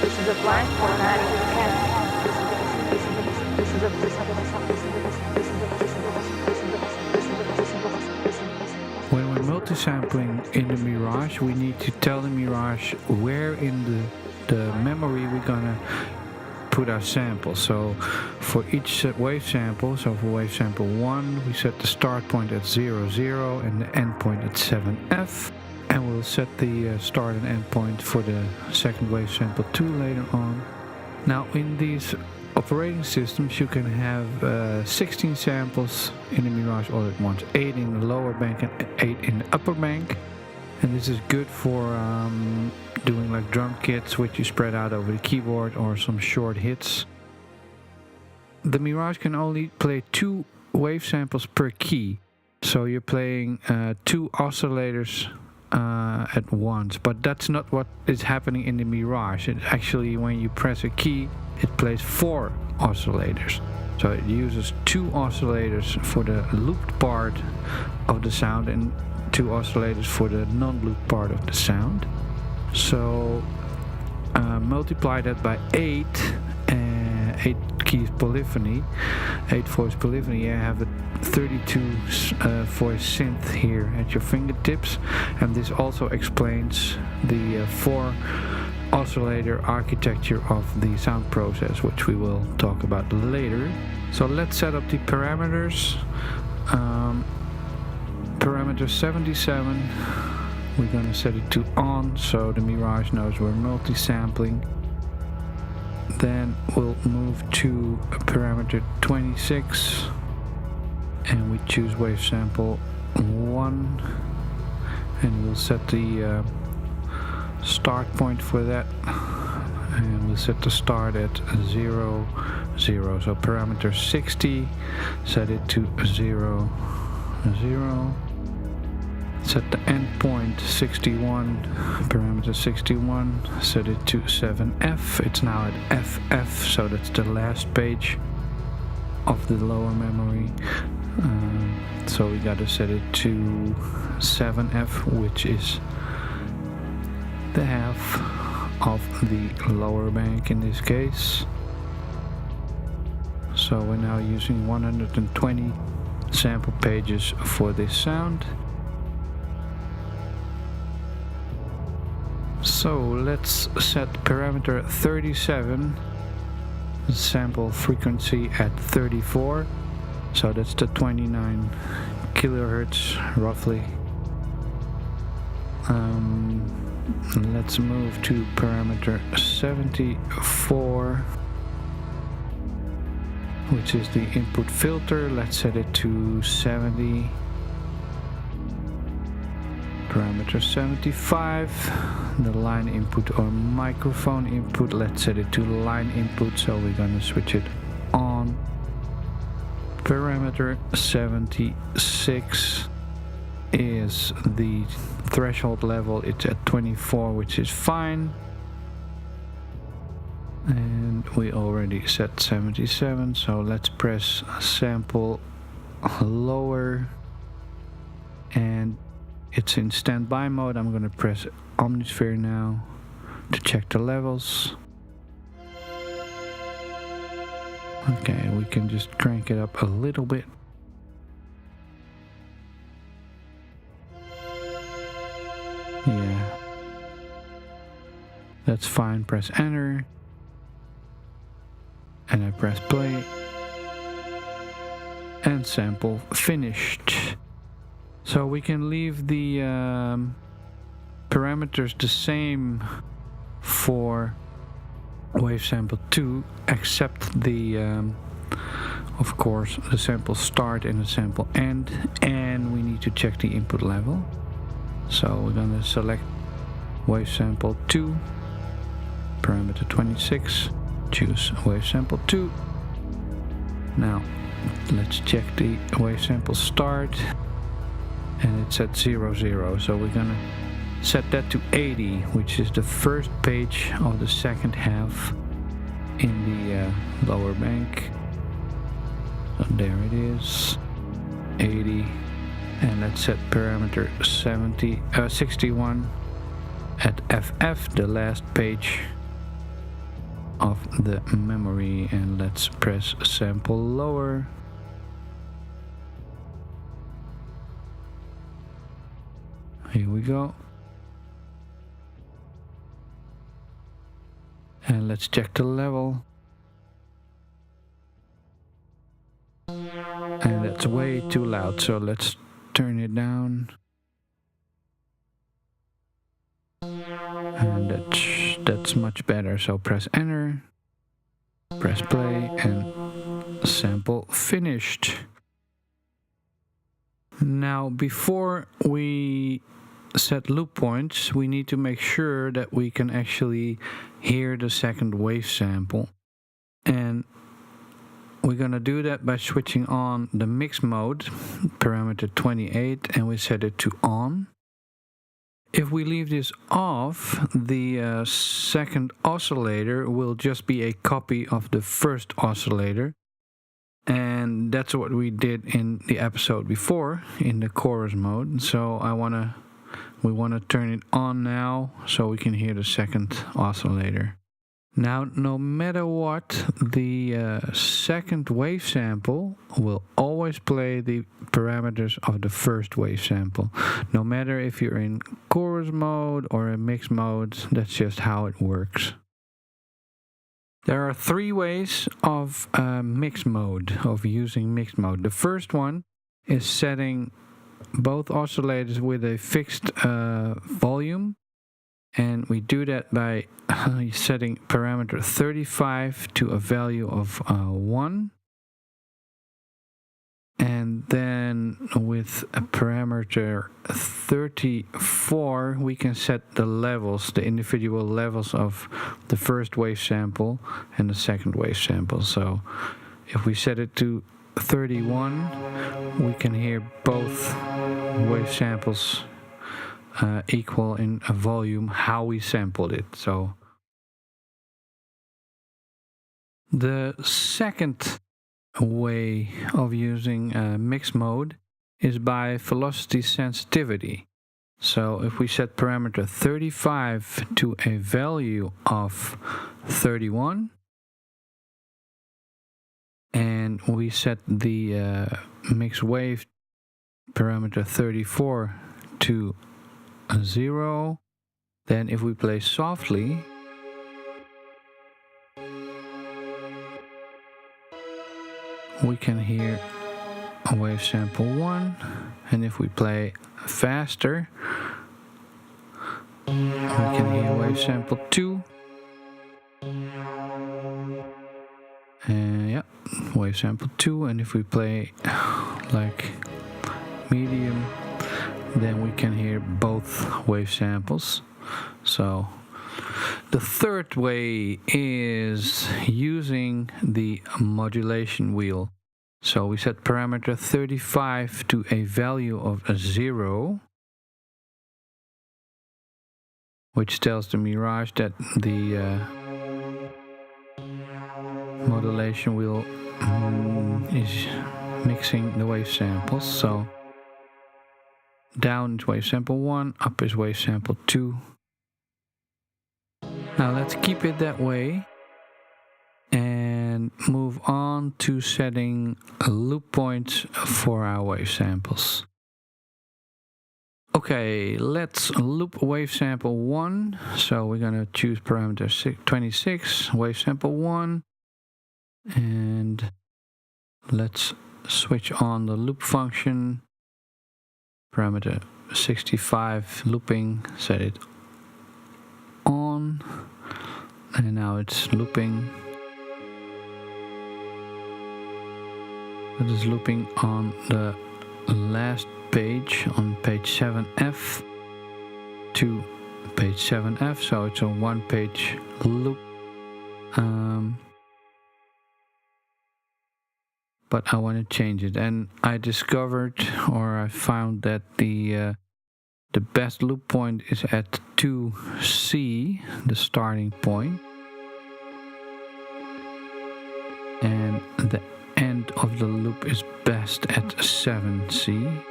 This is a blind formatting scan. This is a When we're multi-sampling in the Mirage, we need to tell the Mirage where in the memory we're gonna put our sample. So for each wave sample, so for wave sample 1, we set the start point at 0, 0 and the end point at 7F. And we'll set the start and end point for the second wave sample 2 later on. Now in these operating systems you can have 16 samples in the Mirage all at once, 8 in the lower bank and 8 in the upper bank. And this is good for doing like drum kits which you spread out over the keyboard or some short hits. The Mirage can only play 2 wave samples per key, so you're playing 2 oscillators at once, but that's not what is happening in the Mirage. It actually, when you press a key, it plays 4 oscillators. So it uses 2 oscillators for the looped part of the sound and 2 oscillators for the non-looped part of the sound. So multiply that by 8 keys polyphony, 8 voice polyphony. You have a 32 voice synth here at your fingertips, and this also explains the 4 oscillator architecture of the sound process, which we will talk about later. So let's set up the parameters. Parameter 77, we're gonna set it to on, so the Mirage knows we're multi-sampling. Then we'll move to parameter 26 and we choose wave sample 1, and we'll set the start point for that, and we'll set the start at 0, 0. So parameter 60, set it to 0, 0. Set the endpoint 61, parameter 61, set it to 7F. It's now at FF, so that's the last page of the lower memory. So we gotta set it to 7F, which is the half of the lower bank in this case. So we're now using 120 sample pages for this sound. So let's set parameter 37, sample frequency at 34, so that's the 29 kilohertz roughly. Let's move to parameter 74, which is the input filter. Let's set it to 70. Parameter 75, the line input or microphone input, let's set it to line input, so we're gonna switch it on. Parameter 76 is the threshold level, it's at 24, which is fine. And we already set 77, so let's press sample lower, and it's in standby mode. I'm going to press Omnisphere now to check the levels. Okay, we can just crank it up a little bit. Yeah, that's fine. Press enter and I press play, and sample finished. So we can leave the parameters the same for wave sample 2, except the of course the sample start and the sample end, and we need to check the input level. So we're going to select wave sample 2, parameter 26, choose wave sample 2. Now let's check the wave sample start, and it's at 0, 0, so we're gonna set that to 80, which is the first page of the second half in the lower bank. So there it is, 80, And let's set parameter 61 at FF, the last page of the memory, and let's press sample lower. Here we go. And let's check the level. And that's way too loud, so let's turn it down. And that's much better. So press enter, press play, and sample finished. Now, before we set loop points, we need to make sure that we can actually hear the second wave sample. And we're gonna do that by switching on the mix mode, parameter 28, and we set it to on. If we leave this off, the second oscillator will just be a copy of the first oscillator. And that's what we did in the episode before, in the chorus mode. So we wanna turn it on now so we can hear the second oscillator. Now, no matter what, the second wave sample will always play the parameters of the first wave sample. No matter if you're in chorus mode or in mix mode, that's just how it works. There are 3 ways of mix mode, of using mix mode. The first one is setting both oscillators with a fixed volume. And we do that by setting parameter 35 to a value of 1. And then with a parameter 34, we can set the levels, the individual levels of the first wave sample and the second wave sample. So if we set it to 31, we can hear both wave samples equal in a volume how we sampled it. So the second way of using mix mode is by velocity sensitivity. So if we set parameter 35 to a value of 31 and we set the mix wave parameter 34 to 0, then if we play softly, we can hear a wave sample 1, and if we play faster, we can hear wave sample 2, and yeah, wave sample 2, and if we play like medium, then we can hear both wave samples. So the third way is using the modulation wheel. So we set parameter 35 to a value of 0, which tells the Mirage that the modulation wheel is mixing the wave samples. So down is wave sample 1, up is wave sample 2. Now let's keep it that way and move on to setting loop points for our wave samples. Okay, let's loop wave sample 1. So we're gonna choose parameter 26, wave sample 1, and let's switch on the loop function. Parameter 65 looping, set it on, and now it's looping. It is looping on the last page, on page 7F to page 7F, so it's a 1-page loop. But I want to change it, and I discovered, or I found that the best loop point is at 2C, the starting point, and the end of the loop is best at 7C.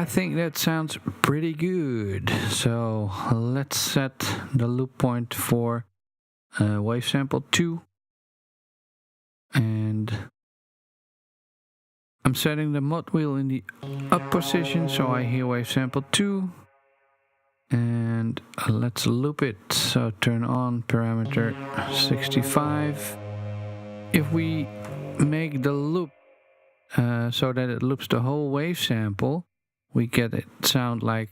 I think that sounds pretty good. So let's set the loop point for wave sample 2. And I'm setting the mod wheel in the up position, so I hear wave sample 2. And let's loop it. So turn on parameter 65. If we make the loop so that it loops the whole wave sample, we get it sound like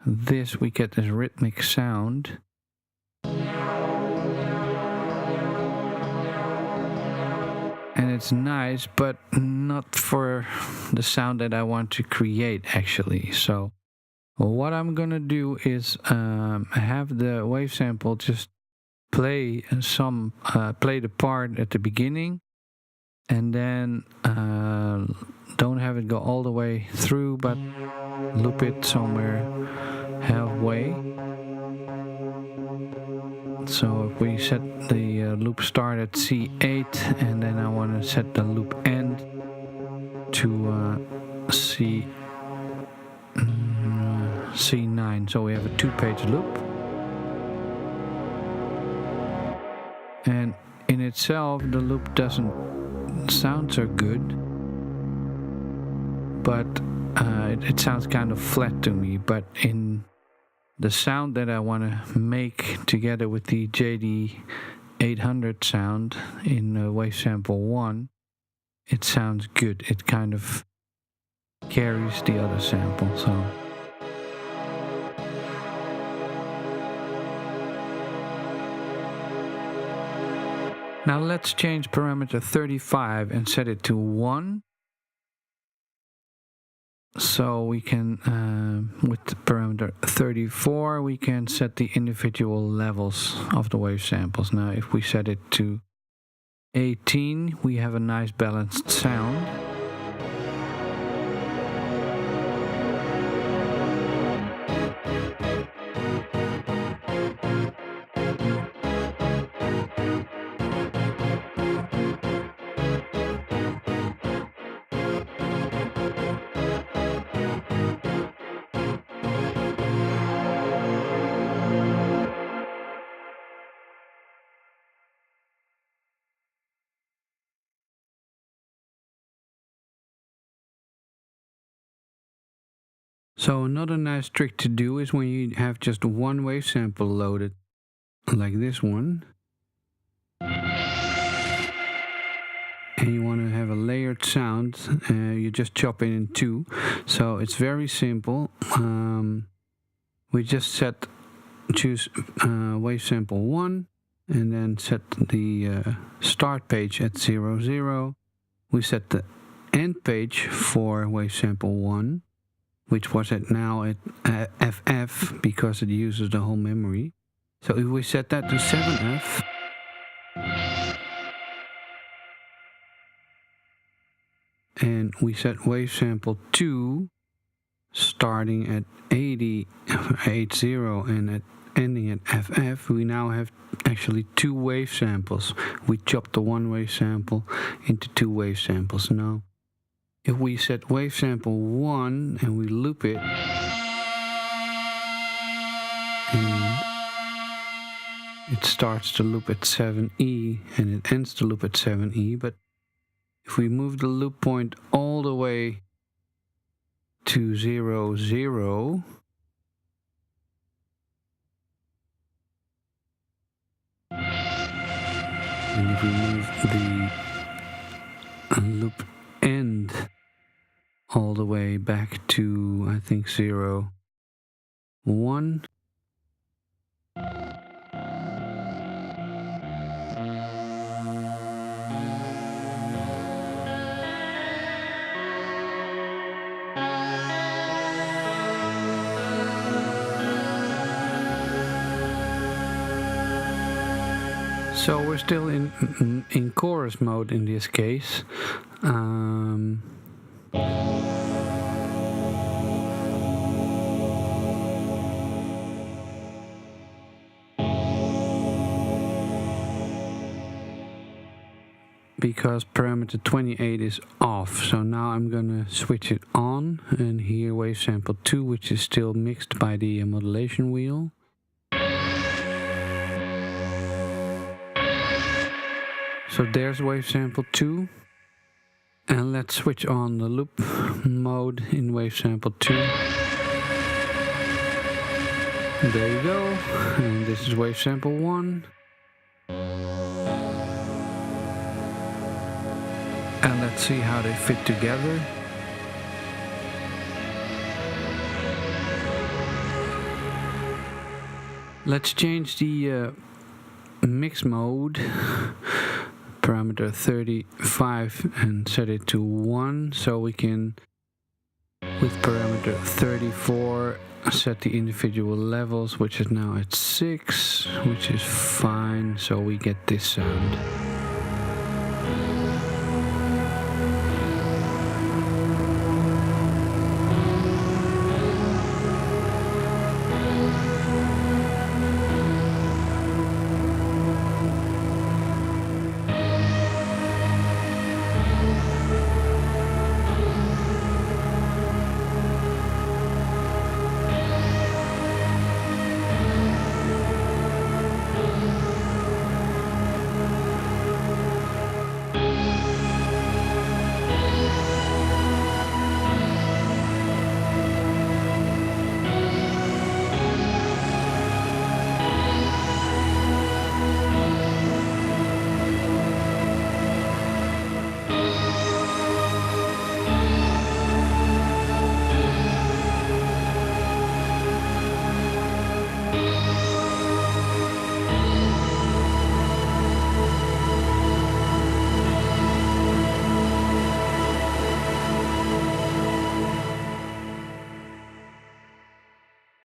this. We get this rhythmic sound. And it's nice, but not for the sound that I want to create actually. So what I'm gonna do is have the wave sample just play the part at the beginning, and then don't have it go all the way through, but loop it somewhere halfway. So if we set the loop start at C8, and then I want to set the loop end to C9, so we have a 2-page loop. And in itself the loop doesn't sound so good, but it sounds kind of flat to me. But in the sound that I want to make together with the JD800 sound in wave sample 1, it sounds good. It kind of carries the other sample. So now let's change parameter 35 and set it to 1. So we can, with the parameter 34, we can set the individual levels of the wave samples. Now if we set it to 18, we have a nice balanced sound. So another nice trick to do is when you have just one wave sample loaded, like this one, and you want to have a layered sound, you just chop it in 2. So it's very simple. We just choose wave sample 1, and then set the start page at 0, 0. We set the end page for wave sample 1, which was now at FF, because it uses the whole memory. So if we set that to 7F, and we set wave sample 2 starting at 80, and at ending at FF, we now have actually 2 wave samples. We chopped the one wave sample into 2 wave samples. Now if we set wave sample 1 and we loop it, and it starts to loop at 7E and it ends to loop at 7E, but if we move the loop point all the way to 0, 0, and if we move the loop end all the way back to, I think, 0, 1, so we're still in chorus mode in this case. because parameter 28 is off. So now I'm gonna switch it on, and here wave sample 2, which is still mixed by the modulation wheel. So there's wave sample 2. And let's switch on the loop mode in wave sample 2. There you go. And this is wave sample 1. And let's see how they fit together. Let's change the mix mode, parameter 35, and set it to 1, so we can, with parameter 34, set the individual levels, which is now at 6, which is fine, so we get this sound.